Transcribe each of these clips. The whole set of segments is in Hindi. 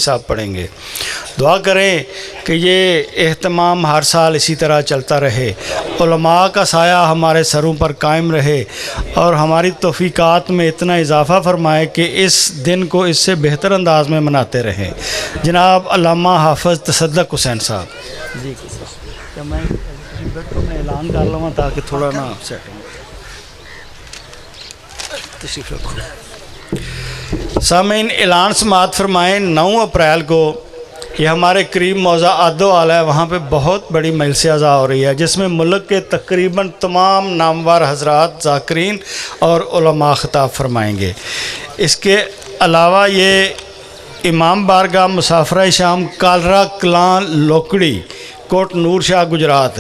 साहब पढ़ेंगे। दुआ करें कि ये एहतमाम हर साल इसी तरह चलता रहे, उलमा का साया हमारे सरों पर कायम रहे और हमारी तौफीकात में इतना इजाफ़ा फरमाए कि इस दिन को इससे बेहतर अंदाज में मनाते रहें। जनाब अल्लामा हाफ़िज़ तसद्दुक़ हुसैन साहब जी क्या मैं ऐलान कर लूँ ताकि थोड़ा ना सेट हो। तशरीफ़ रखो। सामीन ऐलान समाअत फरमाएँ 9 अप्रैल को ये हमारे करीब मौज़ा आदो आला है, वहाँ पे बहुत बड़ी मजलिस अज़ा हो रही है जिसमें मुल्क के तकरीबन तमाम नामवर हज़रात ज़ाकिरीन और उलमा ख़िताब फरमाएँगे। इसके अलावा ये इमाम बारगाह मुसाफिर शाम कालरा कलां लोकड़ी कोट नूर शाह गुजरात,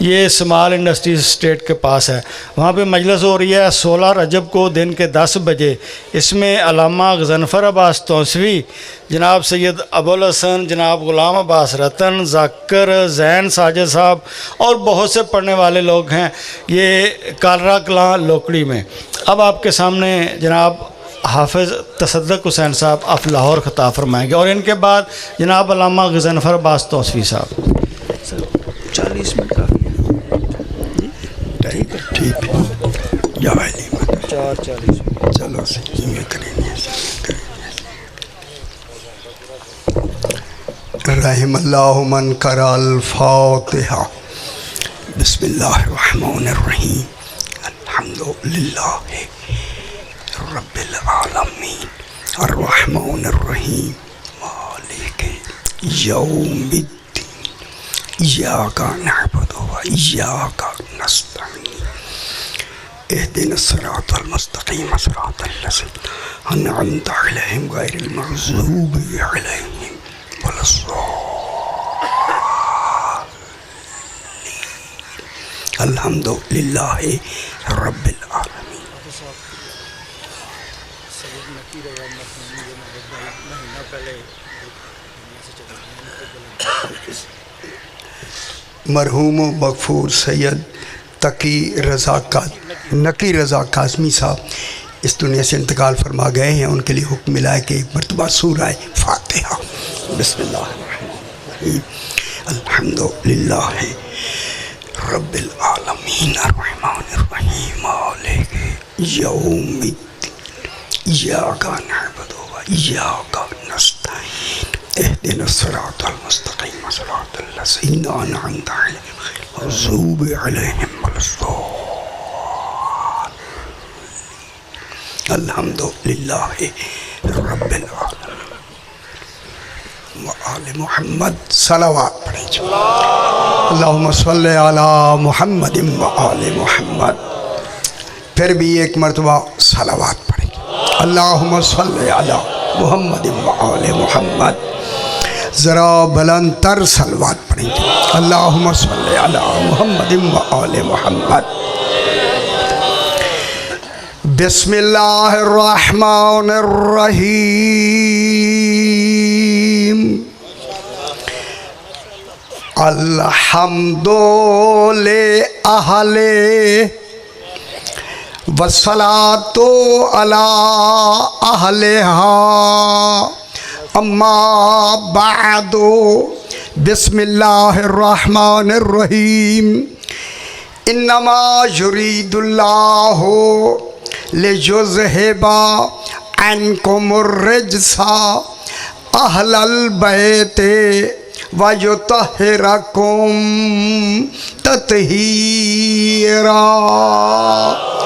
ये स्मॉल इंडस्ट्रीज स्टेट के पास है, वहाँ पे मजलिस हो रही है 16 रजब को दिन के 10 बजे। इसमें अल्लामा गज़नफ़र अब्बास तौसवी, जनाब सैयद अबुल हसन, जनाब ग़ुलाम अब्बास रतन, ज़ाकिर ज़ैन साजिद साहब और बहुत से पढ़ने वाले लोग हैं ये कालरा कलां लोकड़ी में। अब आपके सामने जनाब हाफ़िज़ तसद्दुक़ हुसैन साहब ऑफ लाहौर ख़िताब फरमाएंगे और इनके बाद जनाब अल्लामा गज़नफ़र अब्बास तौसवी साहब। 40 मिनट काफ़ी है। ठीक है, ठीक है, या 4:40 चलो सही करेंगे। रहमल्लाहु मन करल फातिहा। बिस्मिल्लाहिर्रहमानिर्रहीम। अल्हम्दुलिल्लाहि रब्बिल आलमीन अर्रहमानिर्रहीम मालिकि यौमिद्दीन इय्याका नअबुदु व इय्याका नस्तईन इहदिनस सिरातल मुस्तक़ीम सिरातल लज़ीना अनअमता अलैहिम गैरिल मग़ज़ूबि अलैहिम वलस्सालिन। अल्हम्दुलिल्लाहि रब्बिल आलमीन। मरहूम मगफूर सैयद नकी रज़ा काज़मी साहब इस दुनिया से इंतकाल फरमा गए हैं। उनके लिए हुक्म मिला है कि एक मरतबा सूरह फातिहा। बिस्मिल्लाहिर्रहमानिर्रहीम। अल्हम्दुलिल्लाहि रब्बिल आलमीन अर्रहमानिर्रहीम मालिकि यौमिद्दीन इय्याका नअबुदु व इय्याका नस्तईन इहदिनस सिरातल मुस्तक़ीम सिरातल लज़ीना अनअमता अलैहिम गैरिल मग़ज़ूबि अलैहिम वलस्सालिन। अल्हम्दुलिल्लाहि रब्बिल आलमीन व आले मुहम्मद सलावत पढ़ें। अल्लाहुम्मा सल्लि अला मुहम्मदिन व आले मुहम्मद। फिर भी एक मरतबा सलावत पढ़ें। अल्लाहुम्मा सल्लि अला मुहम्मदिन व आले मुहम्मद। ज़रा बुलंदतर सलवात पढ़ेंगे। अल्लाहुम्मा सल्लि अला मुहम्मदिन व आले मुहम्मद। बिस्मिल्लाहिर्रहमानिर्रहीम। अल्हम्दुलिल्लाहि अहले वस्सलातु अला अहलिहा अम्मा बादो। बिस्मिल्लाहिर्रहमानिर्रहीम। इन्नमा युरीदुल्लाहु लियुज़हिबा अन्कुमुर रिज्सा अहलल बैति व युतहिरकुम तत्हीरा।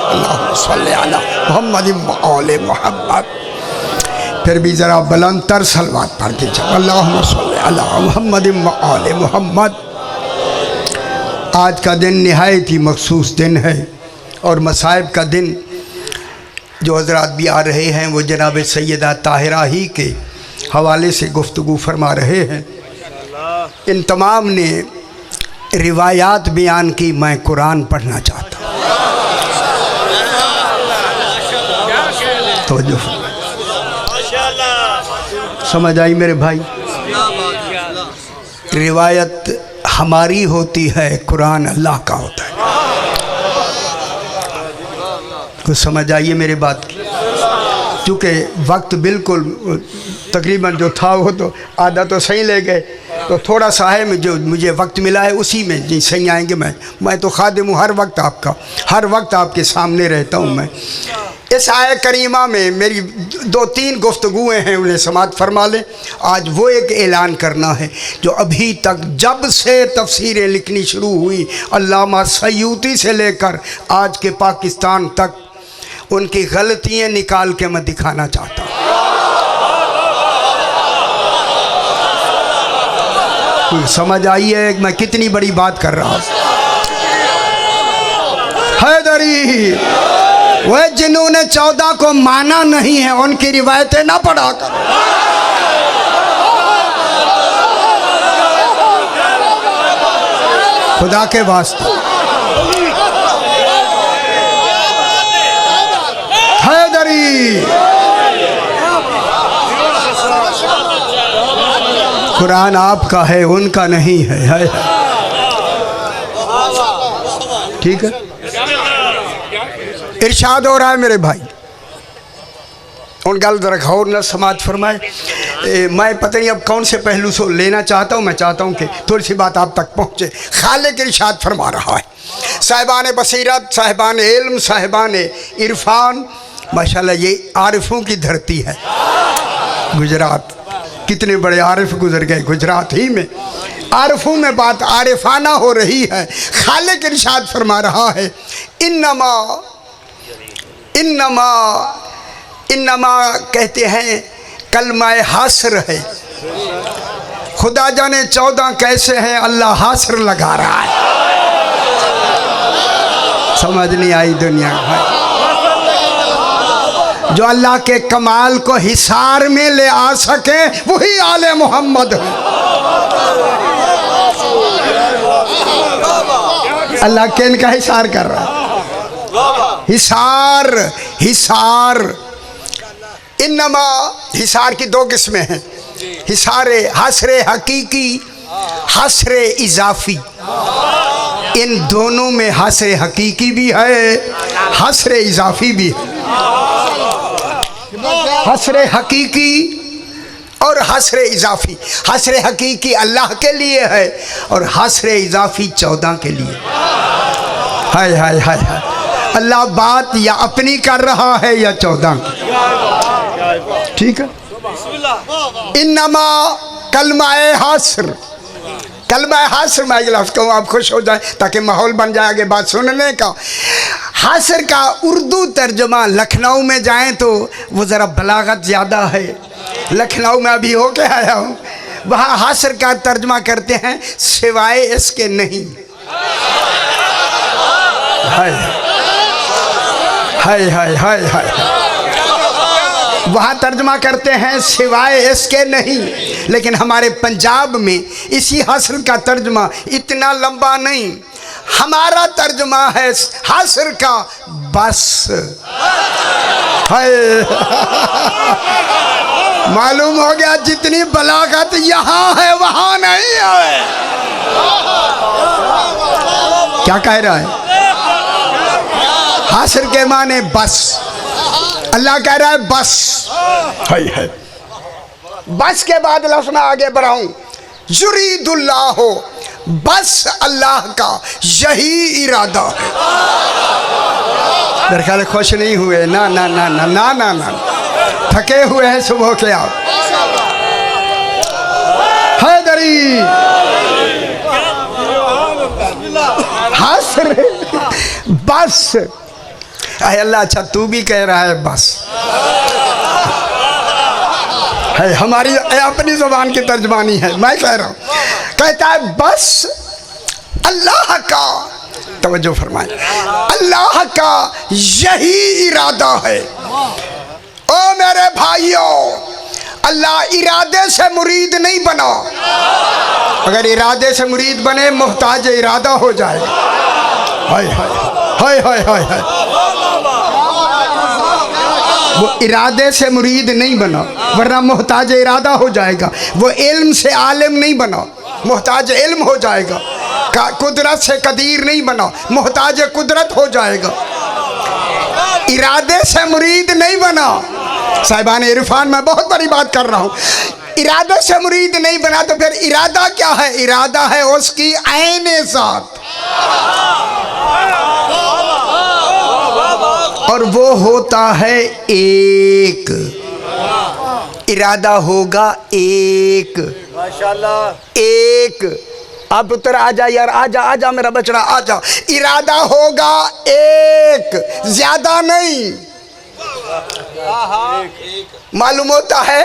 अल्लाहुम्मा सल्लि अला मुहम्मदिन व आले मुहम्मद। फिर भी ज़रा बुलंदतर सलवात पढ़ दीजिए। अल्लाहुम्मा सल्लि अला मुहम्मदिन व आले मुहम्मद। आज का दिन निहायत ही मखसूस दिन है और मसाइब का दिन जो हज़रात भी आ रहे हैं वो जनाब सैयदा ताहिरा ही के हवाले से गुफ्तगू फरमा रहे हैं। इन तमाम ने रिवायात बयान की, मैं कुरान पढ़ना चाहता हूँ। तो जो समझ आई मेरे भाई, रिवायत हमारी होती है, कुरान अल्लाह का होता है। कुछ समझ आइए मेरी बात की, क्योंकि वक्त बिल्कुल तकरीबन जो था वो तो आधा तो सही ले गए, तो थोड़ा सा है जो मुझे वक्त मिला है उसी में जी सही आएंगे। मैं तो खादिम हूँ, हर वक्त आपका, हर वक्त आपके सामने रहता हूँ मैं। इस आय करीमा में मेरी 2-3 गुफ्तगुएँ हैं, उन्हें समाअत फरमा लें। आज वो एक ऐलान करना है जो अभी तक जब से तफसीरें लिखनी शुरू हुई अल्लामा सयूती से लेकर आज के पाकिस्तान तक, उनकी गलतियाँ निकाल के मैं दिखाना चाहता हूँ। समझ आई है मैं कितनी बड़ी बात कर रहा हूँ। हैदरी वह जिन्होंने 14 को माना नहीं है उनकी रिवायतें ना पढ़ा कर। खुदा के वास्ते हैदरी, कुरान आपका है उनका नहीं है। ठीक है, इरशाद हो रहा है मेरे भाई, उन गल जरा और न समाअत फरमाए। मैं पता नहीं अब कौन से पहलू से लेना चाहता हूँ। मैं चाहता हूँ कि थोड़ी सी बात आप तक पहुँचे। खालिक इरशाद फरमा रहा है, साहिबान बसीरत, साहिबान इल्म, साहिबान इरफान, माशाल्लाह ये आरिफों की धरती है गुजरात। कितने बड़े आरिफ गुजर गए गुजरात ही में, आरिफों में बात आरिफाना हो रही है। खालिक इरशाद फरमा रहा है, इन्नमा इन्नमा इन्नमा कहते हैं कलमाए हासर है। खुदा जाने 14 कैसे हैं, अल्लाह हासर लगा रहा है। समझ नहीं आई दुनिया है। जो अल्लाह के कमाल को हिसार में ले आ सके वही आले मोहम्मद है। अल्लाह के इनका हिसार कर रहा है। हिसार हिसार इन्नमा, हिसार की 2 किस्में हैं, हिसारे हसरे हकीकी, हसरे इजाफी। इन दोनों में हसरे हकीकी भी है, हसरे इजाफी भी है। हसरे हकीकी और हसरे इजाफी। हसरे हकीकी अल्लाह के लिए है और हसरे इजाफी 14 के लिए। हाय हाय हाय हाय, अल्लाह बात या अपनी कर रहा है या 14 की। ठीक है, इन्नमा कलमाए हासर, कलमाए हासर मैं लफ्ज़ कहूँ आप खुश हो जाए ताकि माहौल बन जाए आगे बात सुनने का। हासर का उर्दू तर्जुमा लखनऊ में जाएं तो वो ज़रा बलागत ज़्यादा है। लखनऊ में अभी होके आया हूँ, वहाँ हासर का तर्जुमा करते हैं सिवाय इसके नहीं। हाय हाय हाय हाय हाय, वहाँ तर्जुमा करते हैं सिवाय इसके नहीं। लेकिन हमारे पंजाब में इसी हासर का तर्जुमा इतना लंबा नहीं, हमारा तर्जुमा है हासर का बस। हाय मालूम हो गया जितनी बलागत यहाँ है वहाँ नहीं है। क्या कह रहा है? हासर के माने बस। अल्लाह कह रहा है बस है। बस के बाद लफ्ज़ आगे बढ़ाऊं, युरीदुल्लाह हो, बस अल्लाह का यही इरादा है। मेरे ख्याल खुश नहीं हुए ना ना ना ना ना ना ना, थके हुए हैं सुबह के आप। हैदरी हासर बस है अल्लाह। अच्छा तू भी कह रहा है बस है, हमारी अपनी ज़ुबान की तर्जमानी है। मैं कह रहा हूँ, कहता है बस अल्लाह का, तवज्जो फरमाए, अल्लाह का यही इरादा है। ओ मेरे भाइयों, अल्लाह इरादे से मुरीद नहीं बना। अगर इरादे से मुरीद बने मोहताज इरादा हो जाएगा। हाय हाय हाय हाय हाय हाय, वो इरादे से मुरीद नहीं बना वरना मोहताज इरादा हो जाएगा। वो इल्म से आलिम नहीं बना, मोहताज इल्म हो जाएगा। कुदरत से कदीर नहीं बना, मोहताज कुदरत हो जाएगा। इरादे से मुरीद नहीं बना, साहिबान इरफान, मैं बहुत बड़ी बात कर रहा हूँ। इरादे से मुरीद नहीं बना तो फिर इरादा क्या है? इरादा है उसकी ऐने ज़ात, और वो होता है एक। इरादा होगा एक, माशाल्लाह एक। आप पुत्र आ जा यार, आ जा, आ जा मेरा बचड़ा, आ जा। इरादा होगा एक, ज्यादा नहीं। मालूम होता है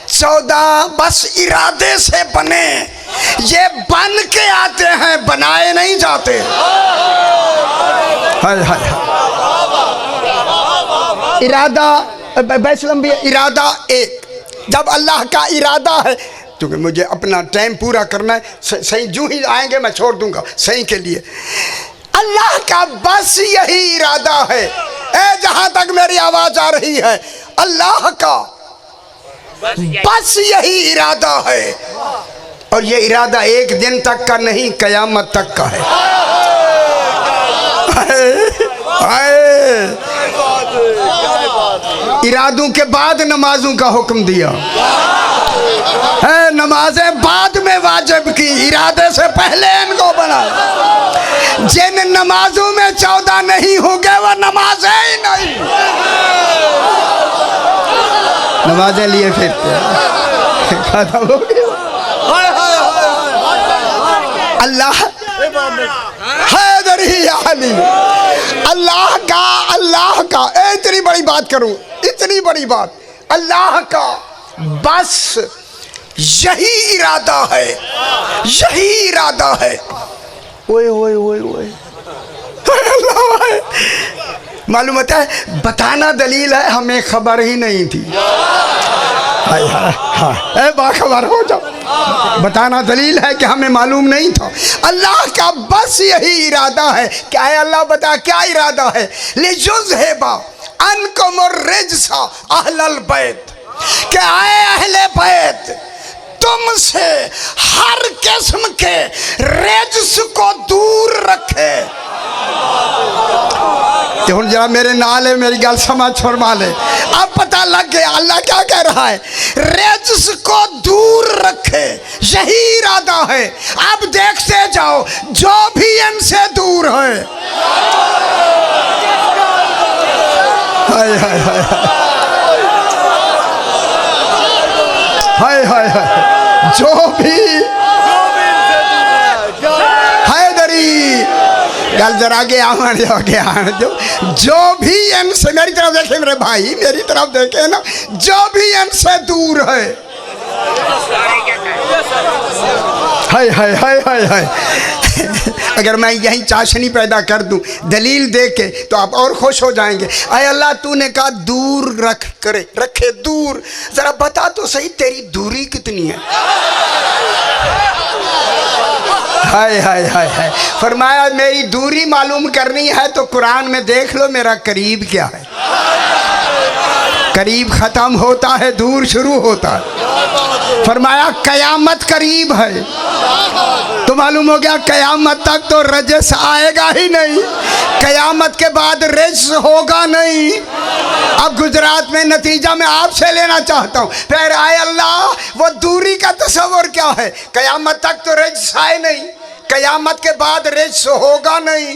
14 बस इरादे से बने, ये बन के आते हैं, बनाए नहीं जाते। हाय हाय इरादा बैसलम भी इरादा एक। जब अल्लाह का इरादा है, क्योंकि मुझे अपना टाइम पूरा करना है, सही जूं ही आएंगे मैं छोड़ दूंगा सही के लिए। अल्लाह का बस यही इरादा है। ए जहां तक मेरी आवाज आ रही है, अल्लाह का बस यही इरादा है, और ये इरादा एक दिन तक का नहीं, कयामत तक का है। इरादों के बाद नमाजों का हुक्म दिया है, नमाजें बाद में वाजिब की, इरादे से पहले इनको बनाया। जिन नमाजों में 14 नहीं होंगे वह नमाजें ही नहीं। नमाजें लिए फिरते खत्म हो गया। अल्लाह हैदरी अली, अल्लाह का इतनी बड़ी बात करूं, इतनी बड़ी बात, अल्लाह का बस यही इरादा है, यही इरादा है। ओए ओए ओए ओए अल्लाह है। मालूम होता है, बताना दलील है, हमें खबर ही नहीं थी। हाँ बाखबर हो जाओ, बताना दलील है कि हमें मालूम नहीं था। अल्लाह का बस यही इरादा है। क्या है? अल्लाह बता क्या इरादा है? लिजुज़हिबा अनकुम अर्रिज्सा अहलल बैत, कि आए अहले बैत तुमसे हर किस्म के रिज्स को दूर रखे। तो जरा मेरे नाल है, मेरी गल समझ फरमा ले। अब पता लग गया अल्लाह क्या कह रहा है, रिज्स को दूर रखे, यही इरादा है। अब देखते जाओ जो भी इनसे दूर है, हाय हाय हाय हाय हाय हाय, जो भी हैदरी गल जरा जो भी इनसे, मेरी तरफ देखे मेरे भाई, मेरी तरफ देखे ना, जो भी इनसे दूर है, हाय हाय हाय हाय हाय। अगर मैं यही चाशनी पैदा कर दूं दलील दे के, तो आप और खुश हो जाएंगे। अरे अल्लाह तूने कहा दूर रख करे, रखे दूर, जरा बता तो सही तेरी दूरी कितनी है? हाय हाय हाय हाय। फरमाया मेरी दूरी मालूम करनी है तो कुरान में देख लो मेरा करीब क्या है। करीब ख़त्म होता है, दूर शुरू होता है। फरमाया कयामत करीब है, तो मालूम हो गया कयामत तक तो रजस आएगा ही नहीं, कयामत के बाद रजस होगा नहीं। अब गुजरात में नतीजा मैं आपसे लेना चाहता हूँ। फिर आए अल्लाह, वो दूरी का तस्वर क्या है? कयामत तक तो रजस आए नहीं, कयामत के बाद रजस होगा नहीं।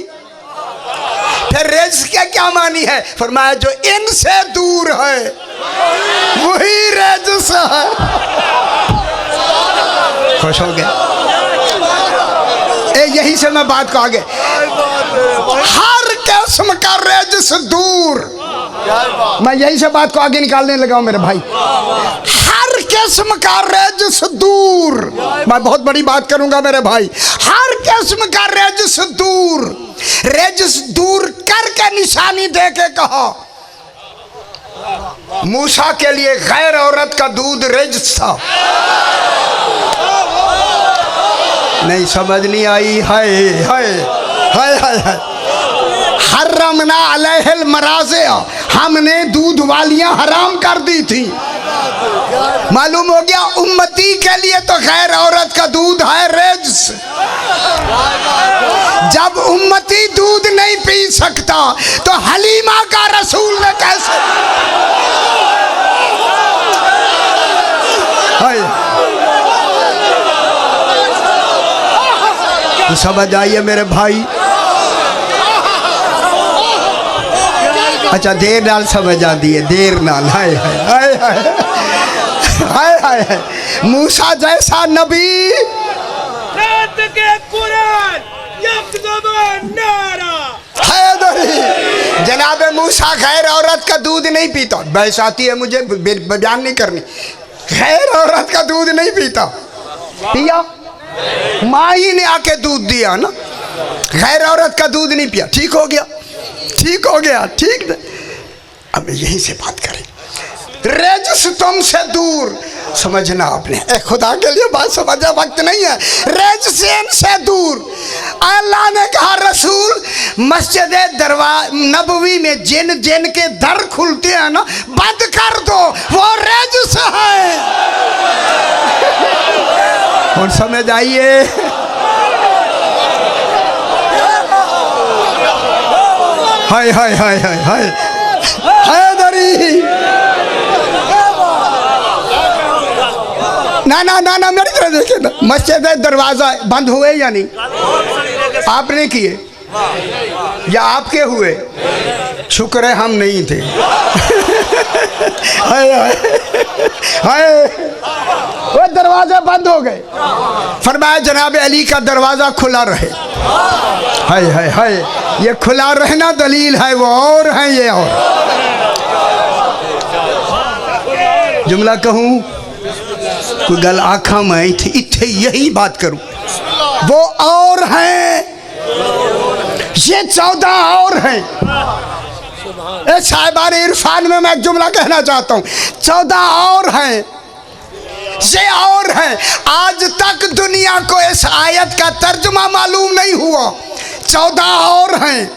फिर रिज्क के क्या मानी है? फरमाया जो इनसे दूर है वही रिज्क है। खुश हो गए? यही से मैं बात को आगे, हर किस्म का रिज्क दूर, मैं यही से बात को आगे निकालने लगा हूं मेरे भाई। हर किस्म का रिज्क दूर, मैं बहुत बड़ी बात करूंगा मेरे भाई। हर किस्म का रिज्क दूर, रिज्क दूर करके निशानी दे के कहा, मूसा के लिए गैर औरत का दूध रिज्क था। नहीं समझ नहीं आई? हाय हाय हाय हाय हाय। हर्रमना अलैहिल मराज़िअ, हमने दूध वालियां हराम कर दी थी। मालूम हो गया उम्मती के लिए तो गैर औरत का दूध है रिज्क। जब उम्मती दूध नहीं पी सकता तो हलीमा का रसूल ने कैसे? हाय। तो समझ आइए मेरे भाई। अच्छा देर नाल समझ आती है, देर नाल। हाय हाय हाय हाय हाय हाय हाय। मूसा जैसा नबी के कुरान जनाब मूसा गैर औरत का दूध नहीं पीता। बहस आती है मुझे, बयान नहीं करनी। गैर औरत का दूध नहीं पीता, पिया माँ ही ने आके दूध दिया ना। गैर औरत का दूध नहीं पिया, ठीक हो गया, ठीक हो गया, ठीक। अब यहीं से बात करें। रेजिस तुमसे दूर, समझना आपने, खुदा के लिए बात समझना, वक्त नहीं है। रेजिसेन से दूर। अल्लाह ने कहा रसूल मस्जिद नबवी में जिन जिन के दर खुलते हैं ना, बंद कर दो, वो रेजिस है। और समझ आइए। हाय हाय हाय हाय हाय हैदरी। ना ना ना ना मेरी तरह देखिए ना, मस्जिद दरवाजा बंद हुए या नहीं? आपने किए या आपके हुए? शुक्र है हम नहीं थे। हाय हाय हाय। वो दरवाजे बंद हो गए। फरमाया जनाब अली का दरवाजा खुला रहे। हाय हाय हाय। ये खुला रहना दलील है, वो और है ये और। जुमला कहूँ कोई गल आखा मैं इत्थे यही बात करूं, वो और हैं, ये 14 और हैं। साहिबान इरफान में मैं एक जुमला कहना चाहता हूं, 14 और हैं, ये और हैं। आज तक दुनिया को इस आयत का तर्जुमा मालूम नहीं हुआ। 14 और हैं,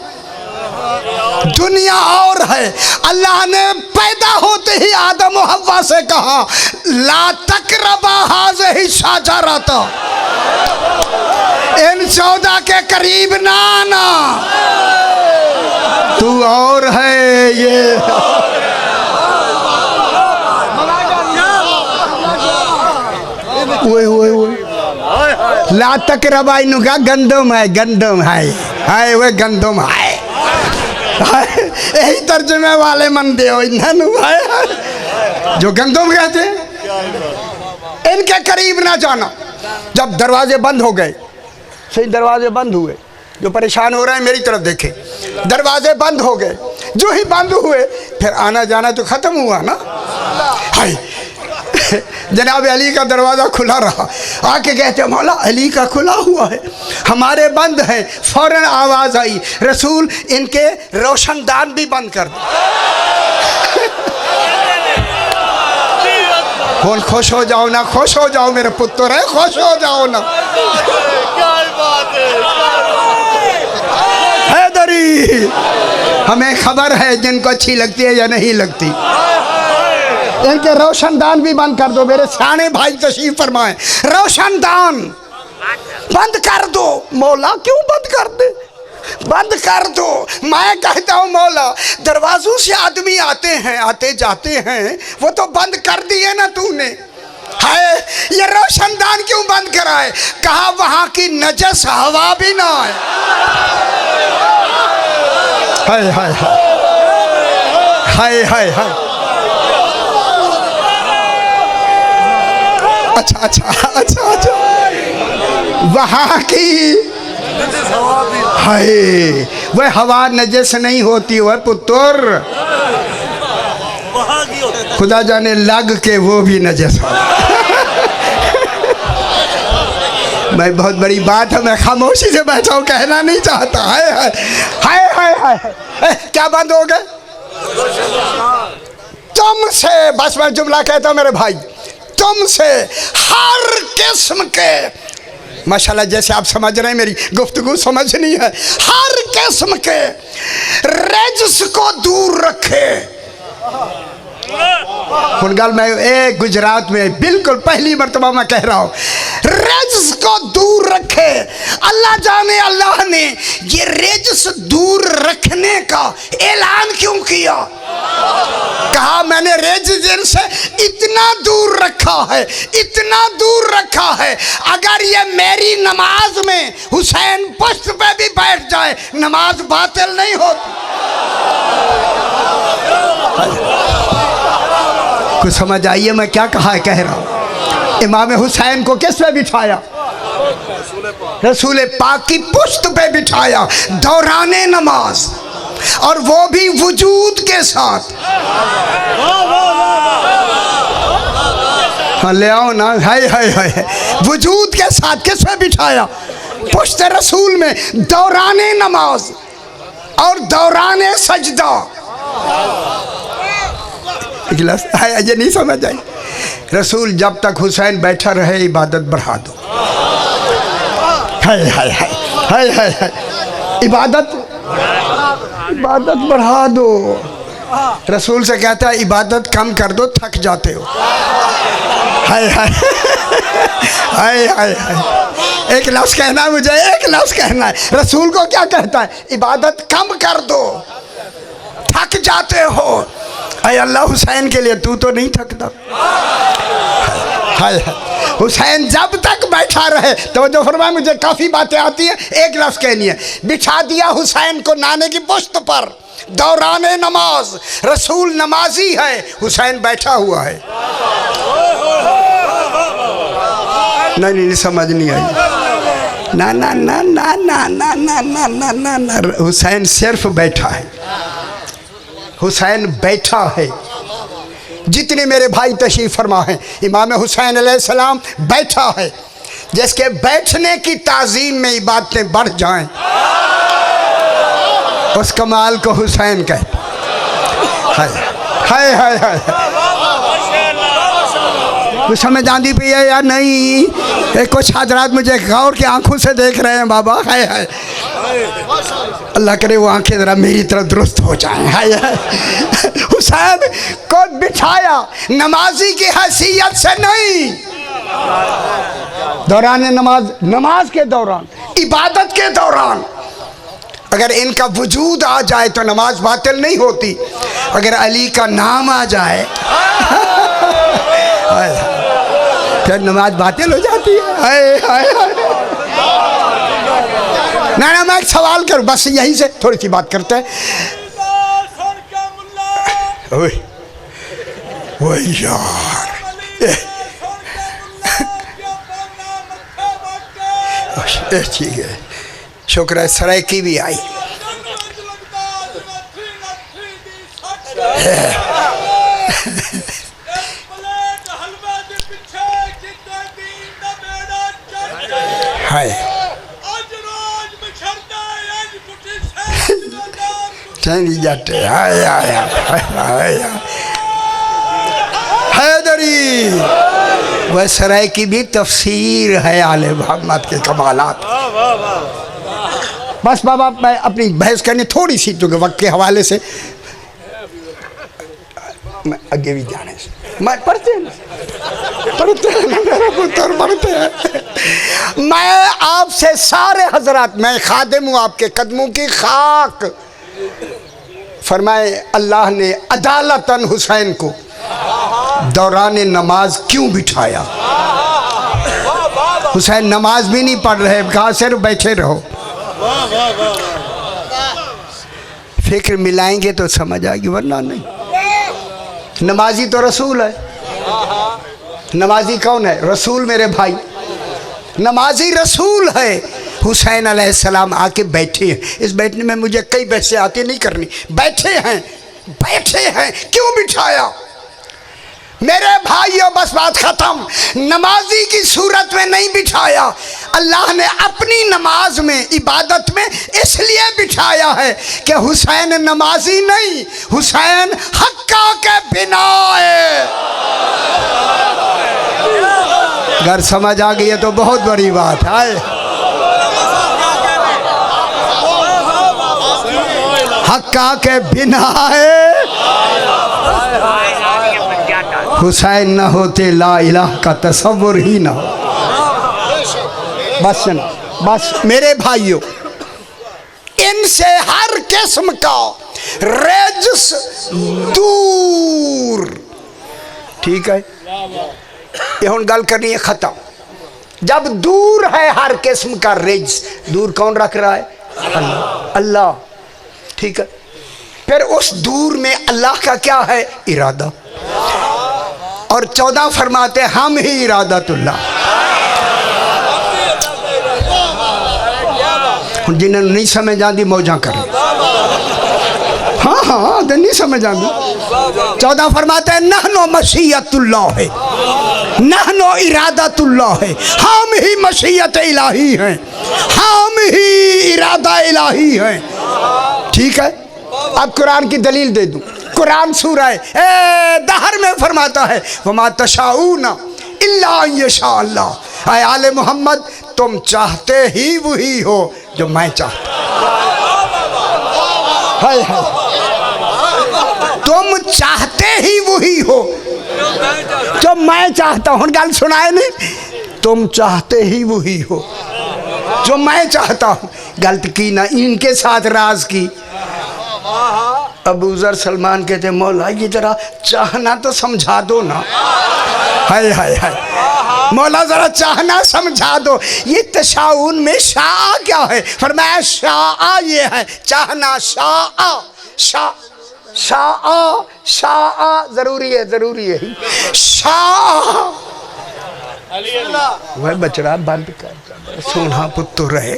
दुनिया और है। अल्लाह ने पैदा होते ही आदम और हव्वा से कहा ला तकरबा हाज़िही शजरता, इन 14 के करीब ना आना, तू और है ये। ला तकरबा इनका गंदम है, गंदम है, हाय वो गंदम है। यही तर्जुमे वाले मन दे जो गंदम कहते हैं, इनके करीब ना जाना। जब दरवाजे बंद हो गए, सही दरवाजे बंद हुए, जो परेशान हो रहे हैं मेरी तरफ देखें, दरवाजे बंद हो गए, जो ही बंद हुए फिर आना जाना तो खत्म हुआ ना। हाय जनाब अली का दरवाज़ा खुला रहा। आके कहते मौला अली का खुला हुआ है, हमारे बंद है। फौरन आवाज़ आई रसूल इनके रोशनदान भी बंद कर दो। कौन खुश हो जाओ ना, खुश हो जाओ मेरे पुत्र है, खुश हो जाओ ना। हैदरी हमें खबर है जिनको अच्छी लगती है या नहीं लगती। इनके रोशनदान भी बंद कर दो। मेरे सियाने भाई तशरीफ फरमाएं, रोशनदान बंद कर दो। मौला क्यों बंद कर दे? बंद कर दो। मैं कहता हूँ मौला दरवाजों से आदमी आते हैं, आते जाते हैं, वो तो बंद कर दिए ना तूने। है ये रोशनदान क्यों बंद कराए? कहा वहां की नजस हवा भी ना आए। हाय हाय हाय हाय हाय। अच्छा अच्छा अच्छा अच्छा, वहाँ की हाय वह हवा नजस नहीं होती। वह पुत्र खुदा जाने लग के वो भी नजस हो। मैं बहुत बड़ी बात है, मैं खामोशी से बैठा हूँ, कहना नहीं चाहता। हाय हाय हाय हाय हाय। क्या बंद हो गए? तुमसे बस मैं जुमला कहता हूँ मेरे भाई, तुमसे हर किस्म के, माशाल्लाह जैसे आप समझ रहे हैं मेरी गुफ्तगू समझनी है, हर किस्म के रज्स को दूर रखे। पुनगल में गुजरात में बिल्कुल पहली मर्तबा मैं कह रहा हूँ, रेजिस को दूर रखे। अल्लाह जाने अल्लाह ने ये रेजिस दूर रखने का ऐलान क्यों किया। कहा मैंने रेजिस से इतना दूर रखा है, इतना दूर रखा है, अगर ये मेरी नमाज में हुसैन पुश्त पे भी बैठ जाए नमाज बातिल नहीं होती। कुछ समझ आइए मैं क्या कह रहा हूँ। इमाम हुसैन को किस पे बिठाया? रसूल पाक की पुश्त पे बिठाया दौराने नमाज, और वो भी वजूद के साथ। हाँ ले आओ ना, है वजूद के साथ। किस पे बिठाया? पुश्त रसूल में दौराने नमाज और दौराने सजदा। ये नहीं समझ आई। रसूल जब तक हुसैन बैठा रहे इबादत बढ़ा दो। है इबादत बढ़ा दो। रसूल से कहता है इबादत कम कर दो, थक जाते हो। हाय एक लफ्ज़ कहना है मुझे, एक लफ्ज़ कहना है। रसूल को क्या कहता है? इबादत कम कर दो, थक जाते हो। अरे अल्लाह हुसैन के लिए तू तो नहीं थकता। हाय हुसैन जब तक बैठा रहे तो जो फरमाया, मुझे काफ़ी बातें आती हैं, एक लफ्ज़ कहनी है। बिछा दिया हुसैन को नाने की पुश्त पर दौराने नमाज। रसूल नमाजी है, हुसैन बैठा हुआ है। नहीं समझ नहीं आई। ना ना ना ना ना ना ना ना ना ना ना, हुसैन सिर्फ बैठा है। हुसैन बैठा है। जितने मेरे भाई तशरीफ़ फरमा हैं, इमाम हुसैन अलैहिस्सलाम बैठा है। जिसके बैठने की ताज़ीम में इबादतें बढ़ जाएं, उस कमाल को हुसैन कहते हैं। कुछ समझ आती पई है या नहीं? कुछ हजरात मुझे गौर की आंखों से देख रहे हैं बाबा। है अल्लाह करे वो आंखें ज़रा मेरी तरफ दुरुस्त हो जाएं। है हुसैन को बिठाया नमाजी की हैसियत से नहीं, दौरान नमाज के दौरान, इबादत के दौरान। अगर इनका वजूद आ जाए तो नमाज बातिल नहीं होती। अगर अली का नाम आ जाए फिर नमाज बातिल हो जाती है। ना मैं एक सवाल करूं, बस यहीं से थोड़ी सी बात करते हैं। वो यार ठीक है, शुक्र है सराय की भी आई। चंदी जाते हैदरी। वह सराय की भी तफसीर है आले मोहम्मद के कमालात। बस बाबा मैं अपनी बहस करनी थोड़ी सी, जो वक्त के हवाले से मैं आगे भी जाने से मैं पढ़ते हैं मेरा पुत्र पढ़ते हैं। मैं आपसे सारे हजरात, मैं खादिम हूँ आपके कदमों की खाक। फरमाए अल्लाह ने अदालतन हुसैन को दौरान नमाज क्यों बिठाया? हुसैन नमाज भी नहीं पढ़ रहे, कहा सिर्फ बैठे रहो। फिक्र मिलाएंगे तो समझ आएगी, वरना नहीं। नमाजी तो रसूल है। नमाजी कौन है? रसूल मेरे भाई। नमाजी रसूल है। हुसैन अलैहिस्सलाम आके बैठे हैं। इस बैठने में मुझे कई बहसें आती नहीं करनी। बैठे हैं क्यों बिठाया? मेरे भाइयों बस बात खत्म। नमाजी की सूरत में नहीं बिठाया, अल्लाह ने अपनी नमाज में, इबादत में इसलिए बिठाया है कि हुसैन नमाजी नहीं, हुसैन हक्का के बिना है। अगर समझ आ गई है तो बहुत बड़ी बात है। हक्का के बिना है। हुसैन न होते ला इलाह का तसव्वुर ही ना हो। बस सुनो, बस मेरे भाइयों, इनसे हर किस्म का रजस दूर। ठीक है, ये हुन गल करनी है खत्म। जब दूर है हर किस्म का रजस, दूर कौन रख रहा है? अल्लाह। अल्लाह, ठीक है। फिर उस दूर में अल्लाह का क्या है? इरादा। और 14 फरमाते हम ही इरादतुल्लाह। जिन्हें नहीं समझ आती मौजा करें। हाँ हाँ, नहीं समझ आती। 14 फरमाते हैं नहनो मशीयतुल्लाह है, नहनो इरादतुल्लाह है। हम ही मशीयत इलाही हैं, हम ही इरादा इलाही हैं। ठीक है, अब कुरान की दलील दे दूं। कुरान सूरह दहर में फरमाता है वमा तशाऊना इल्ला यशा अल्लाह। ऐ आले मोहम्मद, तुम चाहते ही वही हो जो मैं चाहता। हाय हाय, तुम चाहते ही वही हो जो मैं चाहता हूँ। गल सुनाए नहीं, तुम चाहते ही वही हो जो मैं चाहता हूँ। गलत की ना, इनके साथ राज की। अबू ज़र सलमान कहते मौला ये जरा चाहना तो समझा दो ना। हाय हाय हाय, मौला जरा चाहना समझा दो। ये तशाउन में शाह क्या है? फरमाया शाह ये है चाहना। शाह शाह शाह शाह जरूरी है, जरूरी है। शाह वह बचड़ा बंद कर, सोना पुत्र रहे।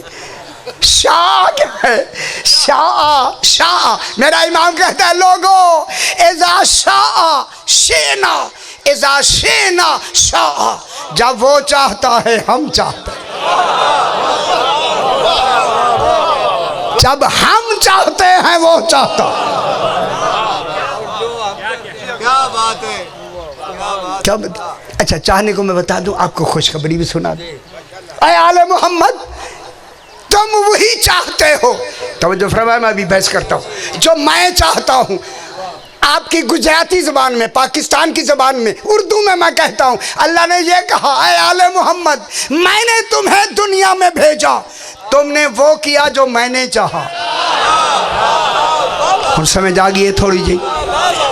शाह क्या है? शाह शाह। मेरा इमाम कहता है लोगो इज़ा शाह शेना, इज़ा शेना शाह। जब वो चाहता है हम चाहते हैं, जब हम चाहते हैं वो चाहता। क्या बात है, क्या बता? अच्छा, चाहने को मैं बता दूं, आपको खुशखबरी भी सुना दूं। ऐ आले मोहम्मद, तुम वही चाहते हो। तो जो फरमाया मैं अभी बहस करता हूँ, जो मैं चाहता हूँ। आपकी गुजराती ज़बान में, पाकिस्तान की ज़बान में, उर्दू में मैं कहता हूँ, अल्लाह ने ये कहा ऐ आले मोहम्मद, मैंने तुम्हें दुनिया में भेजा, तुमने वो किया जो मैंने चाहा। और समझ आ गई है थोड़ी जी?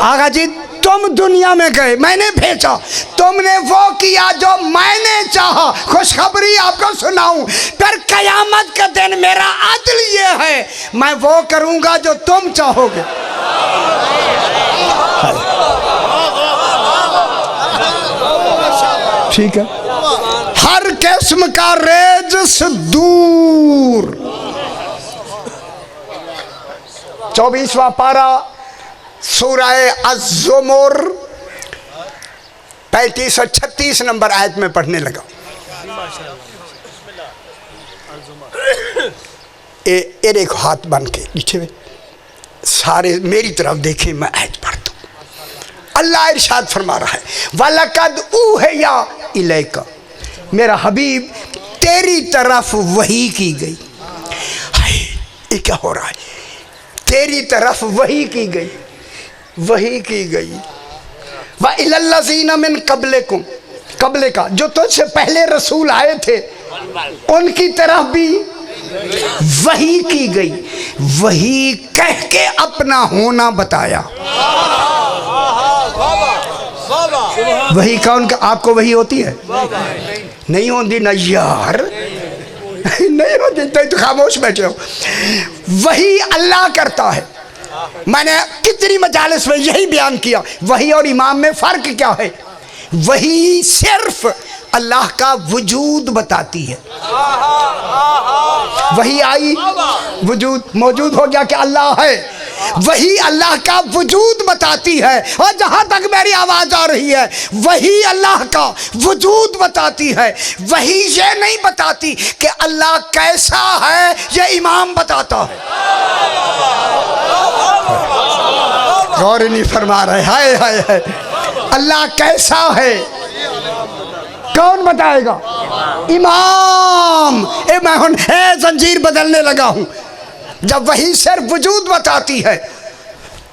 आगा जी, तुम दुनिया में गए, मैंने भेजा, तुमने वो किया जो मैंने चाहा। खुशखबरी आपको सुनाऊं, फिर कयामत का दिन मेरा अदल ये है, मैं वो करूंगा जो तुम चाहोगे। ठीक है, हर किस्म का रेजस दूर। 24वां पारा सूरह अज़्ज़ुमर 35 और 36 नंबर आयत में पढ़ने लगा। ये देखो, हाथ बन के नीचे में सारे मेरी तरफ देखें, मैं आयत पढ़ता हूँ। अल्लाह इरशाद फरमा रहा है वलकद ऊहिया इलैका, मेरा हबीब तेरी तरफ वही की गई। हाय, ये क्या हो रहा है? तेरी तरफ वही की गई, वही की गई। व इलल्लज़ीना मिन क़ब्लिकुम, क़ब्ले का जो तुझसे पहले रसूल आए थे उनकी तरफ भी वही की गई। वही कह के अपना होना बताया। वही कौन का? आपको वही होती है? नहीं होती ना यार, नहीं होती तो खामोश बैठे हो। वही अल्लाह करता है। मैंने कितनी मजालिस में यही बयान किया, वही और इमाम में फ़र्क क्या है? वही सिर्फ अल्लाह का वजूद बताती है। वही आई, वजूद मौजूद हो गया कि अल्लाह है। वही अल्लाह का वजूद बताती है। और जहाँ तक मेरी आवाज़ आ रही है, वही अल्लाह का वजूद बताती है। वही ये नहीं बताती कि अल्लाह कैसा है, ये इमाम बताता है। गौर नहीं फरमा रहे। हाय हाय हाय, अल्लाह कैसा है कौन बताएगा? इमाम। मैं हूं जंजीर बदलने लगा हूं। जब वही सिर्फ वजूद बताती है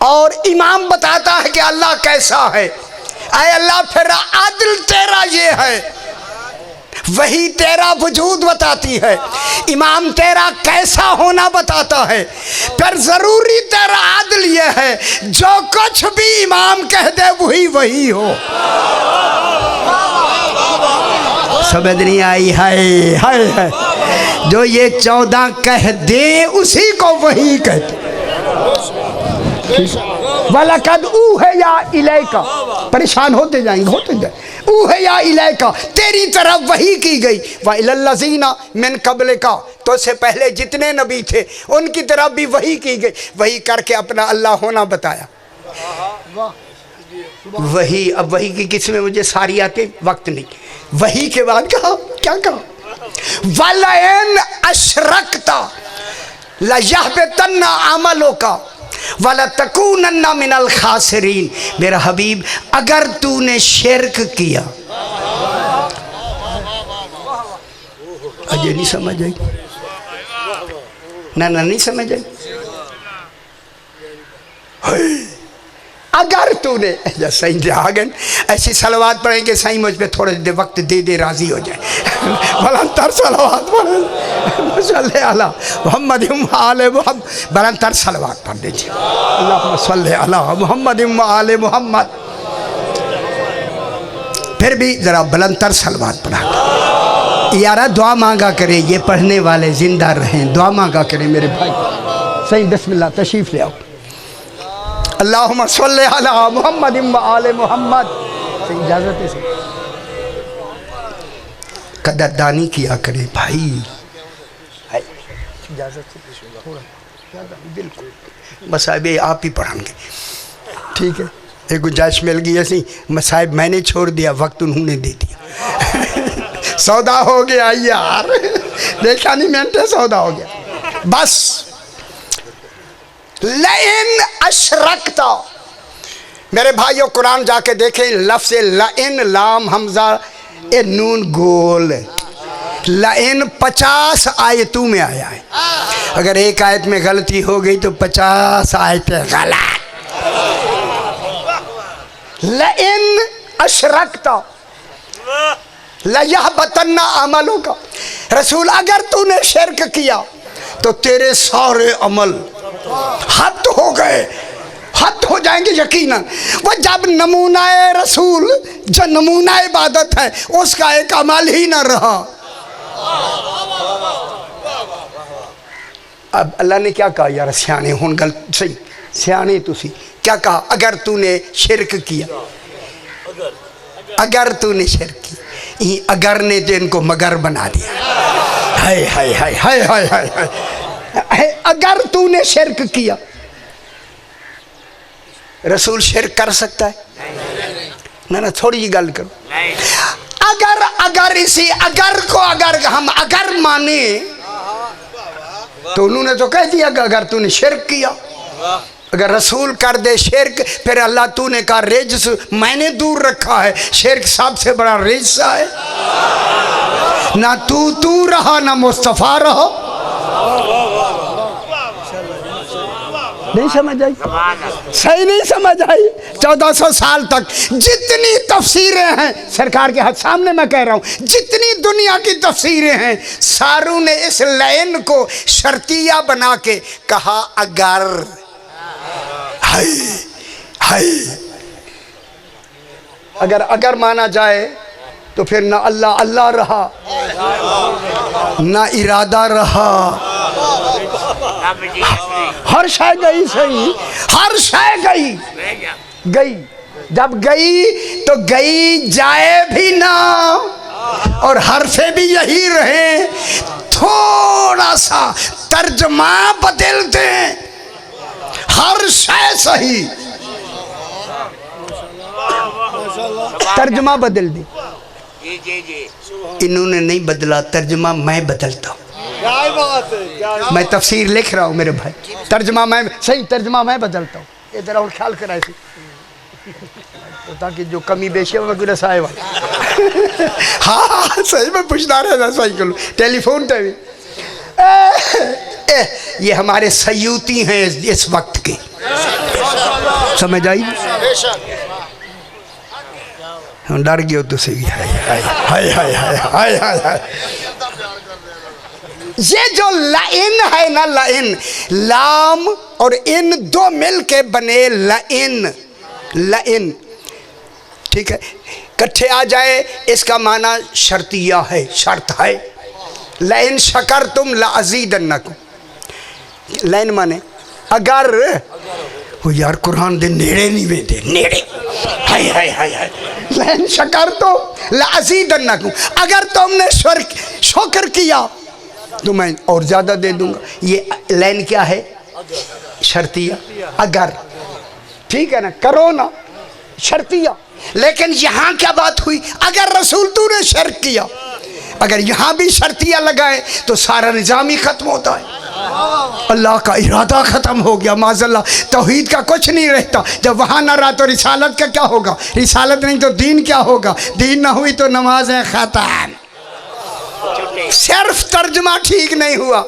और इमाम बताता है कि अल्लाह कैसा है, आए अल्लाह फिर आदिल तेरा ये है, वही तेरा वजूद बताती है, इमाम तेरा कैसा होना बताता है, फिर जरूरी तेरा आदिल ये है जो कुछ भी इमाम कह दे वही वही हो। समझ नहीं आई? हाय हाय हाय, जो ये 14 कह दे उसी को वही कहते। वलकद ऊहे या इलैका, परेशान होते जाएंगे, होते जाए। ऊहे या इलैका, तेरी तरफ वही की गई। व इलल्लज़ीना मिन क़ब्लिका, तो से पहले जितने नबी थे उनकी तरफ भी वही की गई। वही करके अपना अल्लाह होना बताया। वही, अब वही की किस्में मुझे सारी आते, वक्त नहीं। वही के बाद कहा, क्या कहा? वलइन अशरकता लयहबतन्ना अमलुका वला तकूनन्ना मिनल खासिरीन। मेरा हबीब, अगर तूने शिरक किया, अजय नहीं समझ आई ना, नहीं समझ आई। अगर तूने सही आ गए, ऐसी सलवात पढ़ेंगे सही मुझ पे थोड़े देर वक्त दे दे, राजी हो जाए। बलंतर सलवात पढ़े, सल्ले अला मोहम्मद आले मोहम्मद, बलंतर सलवात पढ़ दीजिए। अल्लाहुम्मा सल्ले अला मोहम्मद आले मोहम्मद। फिर भी जरा बलंतर सलवात पढ़ा यारा, दुआ मांगा करे, ये पढ़ने वाले जिंदा रहें, दुआ मांगा करें मेरे भाई। सही बिस्मिल्लाह, तशरीफ ले आओ। अल्लाहुम्मा सल्ले अला मोहम्मद आले मोहम्मद। इजाज़त है, कदरदानी किया करे भाई। इजाज़त से बिल्कुल, मसाइब आप ही पढ़ाएंगे, ठीक है? एक गुंजाइश मिल गई ऐसी, मसाइब मैंने छोड़ दिया, वक्त उन्होंने दे दिया। सौदा हो गया यार, देखा नहीं मिनट, सौदा हो गया बस। लइन अशरकता, मेरे भाइयों कुरान जाके देखें, लफ्ज़ लइन लाम हमजा ए नून गोल, लइन 50 आयतों में आया है। अगर एक आयत में गलती हो गई तो 50 आयतें गलत। लइन अशरकता लयहबतन्ना अमलुका, रसूल अगर तूने शिरक किया तो तेरे सारे अमल हद हो गए, हद हो जाएंगे यकीनन। वो जब नमूना रसूल, जो नमूना इबादत है, उसका एक अमल ही न रहा। अब अल्लाह ने क्या कहा यार, सियाने हुन गल सही, सियाने तुसी क्या कहा? अगर तूने शिरक किया, अगर तूने शिरक किया, ये अगर ने तो इनको मगर बना दिया। हाय हाय हाय हाय हाय हाय, अगर तूने शिरक किया, रसूल शिरक कर सकता है? ना ना, थोड़ी जी गल करो। अगर इसी अगर को अगर हम अगर माने तो उन्होंने तो कह दिया कि अगर तूने शिरक किया, अगर रसूल कर दे शिरक, फिर अल्लाह तूने कहा रिज्स मैंने दूर रखा है। शिरक सबसे बड़ा रिज्स है। ना तू रहा, ना मुस्तफ़ा रहा। नहीं समझ आई? सही नहीं समझ आई? 1400 साल तक जितनी तफसीरें हैं, सरकार के हाथ सामने मैं कह रहा हूँ, जितनी दुनिया की तफसीरें हैं, सारू ने इस लाइन को शर्तिया बना के कहा अगर। हाय हाय, अगर माना जाए तो फिर ना अल्लाह अल्लाह रहा, ना इरादा रहा, हर शय गई सही, हर शय गई। जब गई तो गई जाए भी ना, और हरफे भी यही रहे, थोड़ा सा तर्जमा बदल दें, हर शय सही, तर्जमा बदल दी। इन्होंने नहीं बदला तर्जमा, मैं बदलता हूँ। मैं तफसीर लिख रहा हूँ मेरे भाई, तर्जमा मैं सही, तर्जमा मैं बदलता हूँ। ये जरा और ख्याल कराए तो ताकि जो कमी बेशी है मैं कोई रसाए वाला। हाँ सही में पूछना रहना, सही कर लो टेलीफोन पे भी। ये हमारे सयूती हैं इस वक्त के, समझ आई? डर गयो तुसी भी। हाय हाय हाय हाय हाय हाय हाय हाय। ये जो लाइन है ना, लाइन, लाम और इन दो मिल के बने लाइन, लाइन, ठीक है, इकट्ठे आ जाए इसका माना शर्तिया है, शर्त है। लाइन शकर तुम लाजीदन्नकुम, लाइन माने अगर, वो यार कुरान दे नेड़े नहीं बेटे, नेड़े, हाय हाय हाय हाय। लाइन शकर तो लाजीदन्नकुम, अगर तुमने शुक्र किया तो मैं और ज्यादा दे दूंगा। ये लाइन क्या है? शर्तिया, अगर, ठीक है ना, करो ना, शर्तिया। लेकिन यहां क्या बात हुई? अगर रसूल तूने शर्त किया, अगर यहां भी शर्तिया लगाए तो सारा निजाम ही खत्म होता है, अल्लाह का इरादा खत्म हो गया। माज़अल्लाह, तौहीद का कुछ नहीं रहता। जब वहां ना रहा तो रिसालत का क्या होगा? रिसालत नहीं तो दीन क्या होगा? दीन ना हुई तो नमाज खत्म। सिर्फ तर्जमा ठीक नहीं हुआ,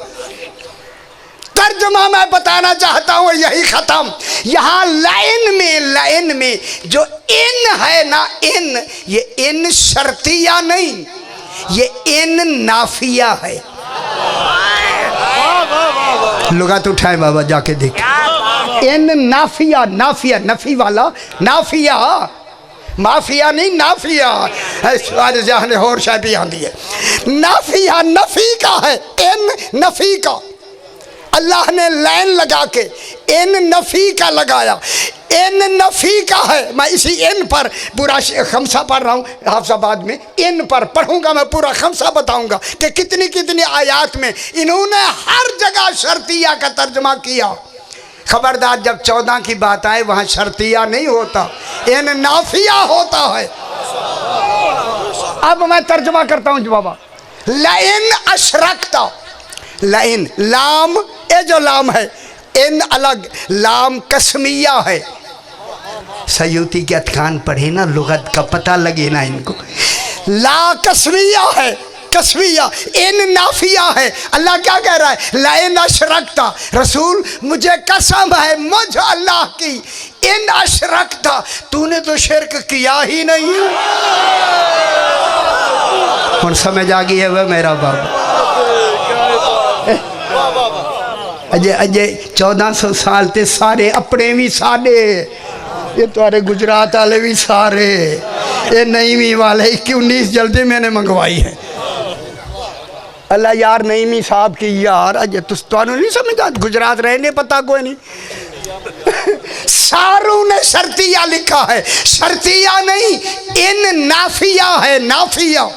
तर्जमा मैं बताना चाहता हूं यही खत्म। यहां लाइन में जो इन है ना, इन, ये इन शर्तिया नहीं, ये इन नाफिया है। लुगात उठाए बाबा, जाके देख। इन नाफिया, नाफिया नफी वाला, नाफिया, माफिया नहीं, नाफिया। जहां और शायद आंदी है, नाफिया नफी का है, इन नफी का। अल्लाह ने लाइन लगा के इन नफी का लगाया, इन नफी का है। मैं इसी इन पर पूरा खमसा पढ़ रहा हूँ हाफिजाबाद में, इन पर पढ़ूंगा मैं, पूरा खमसा बताऊंगा कि कितनी कितनी आयात में इन्होंने हर जगह शर्तिया का तर्जमा किया। खबरदार, जब 14 की बात आए वहां शर्तिया नहीं होता, इन नाफिया होता है। अब मैं तर्जमा करता हूँ बाबा। लाइन अशरकता, लाइन, लाम, ये जो लाम है, इन अलग, लाम कसमिया है। सयूती के अतकान पढ़े ना, लुगत का पता लगे ना इनको। ला कसमिया है, कसमिया, इन नाफिया है। अल्लाह क्या कह रहा है? लाइन अशरकता, रसूल मुझे कसम है मुझ अल्लाह की, इन अशरकता, तूने तो शिरक किया ही नहीं। और समझ आ गई है वह मेरा बाबा। अजय अजय 1400 साल ते सारे अपने भी सारे, ये तुम्हारे गुजरात वाले भी सारे, ये नईमी वाले 19 जल्दी मैंने मंगवाई है। अल्लाह यार, नईमी साहब की यार, अजय तुम नहीं समझा, गुजरात रहने पता कोई नहीं। सारू ने शर्तिया लिखा है, शर्तिया नहीं, इन नाफिया है, नाफिया,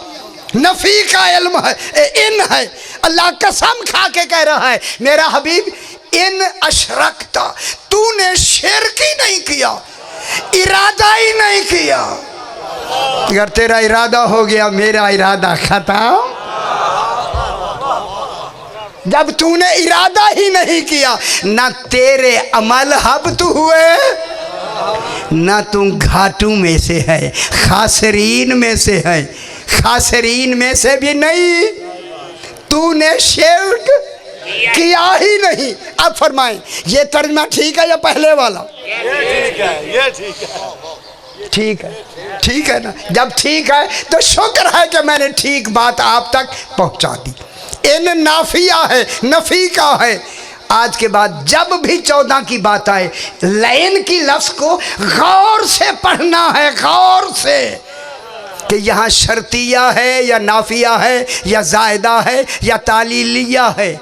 नफी का इल्म है, इन है। अल्लाह कसम खा के कह रहा है मेरा हबीब, इन अशरकता, तूने शिरक ही नहीं किया, इरादा ही नहीं किया। अगर तेरा इरादा हो गया, मेरा इरादा खत्म। जब तूने इरादा ही नहीं किया, ना तेरे अमल हब्त हुए, ना तू घाटू में से है, खासरीन में से है, खासरीन में से भी नहीं, तूने शिर्क किया ही नहीं। अब फरमाएं, ये तर्जमा ठीक है या पहले वाला? ये ठीक है, ये ठीक है, ठीक है, ठीक है ना। जब ठीक है तो शुक्र है कि मैंने ठीक बात आप तक पहुंचा दी। इन नाफिया है, नफी का है। आज के बाद जब भी 14 की बात आए, लाइन की लफ्ज़ को गौर से पढ़ना है, गौर से, कि यहाँ शर्तिया है या नाफिया है या जायदा है या तालीलिया है।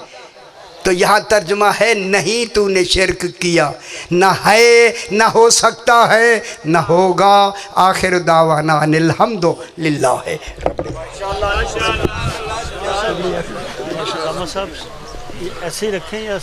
तो यहाँ तर्जुमा है, नहीं तूने शिरक किया, ना है, ना हो सकता है, ना होगा। आखिर दावाना अनिल हम्दो लिल्लाह है। ऐसे ही रखें या